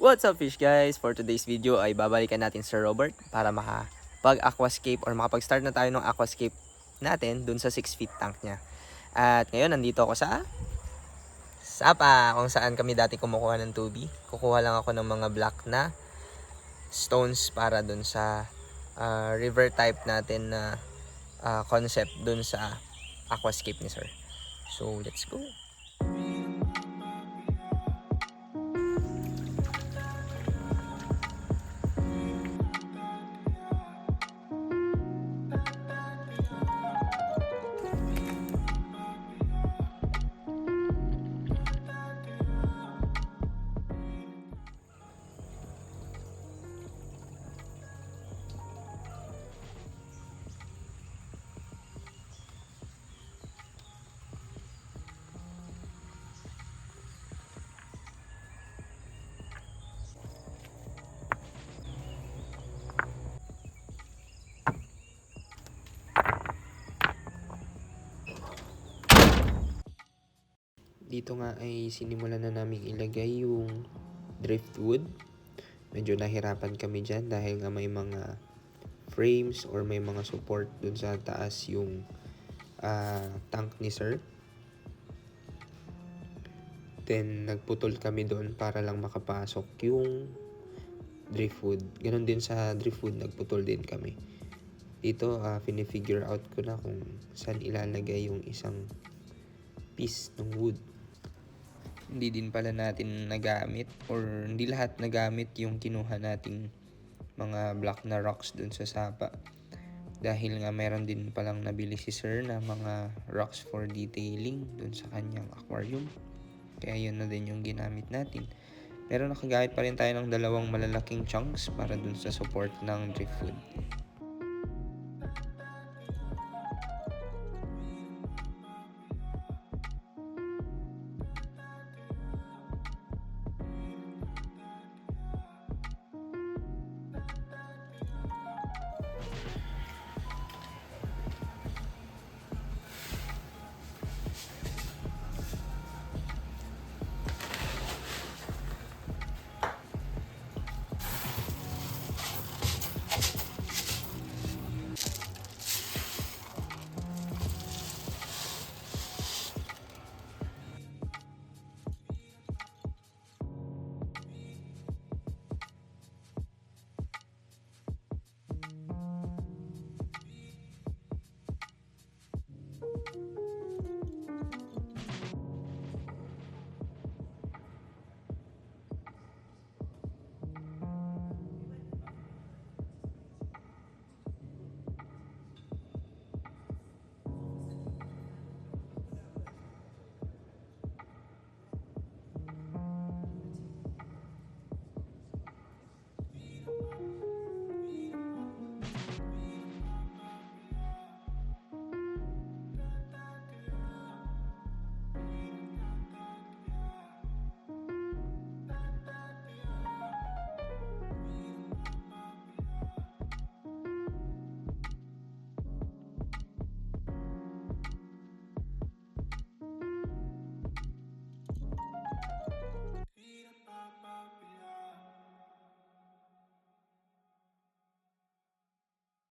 What's up fish guys? For today's video ay babalikan natin Sir Robert para makapag-aquascape or makapag-start na tayo ng aquascape natin dun sa 6 feet tank niya. At ngayon nandito ako sa Sapa kung saan kami dati kumukuha ng tubig. Kukuha lang ako ng mga black na stones para dun sa river type natin na concept dun sa aquascape ni Sir. So let's go! Dito nga ay sinimulan na namin ilagay yung driftwood. Medyo nahirapan kami dyan dahil nga may mga frames or may mga support dun sa taas yung tank ni Sir. Then nagputol kami doon para lang makapasok yung driftwood. Ganon din sa driftwood, nagputol din kami. Dito figure out ko na kung saan ilalagay yung isang piece ng wood. Hindi din pala natin nagamit or hindi lahat nagamit yung kinuha nating mga black na rocks dun sa Sapa. Dahil nga meron din palang nabili si Sir na mga rocks for detailing dun sa kanyang aquarium. Kaya yun na din yung ginamit natin. Pero nakagamit pa rin tayo ng dalawang malalaking chunks para dun sa support ng driftwood.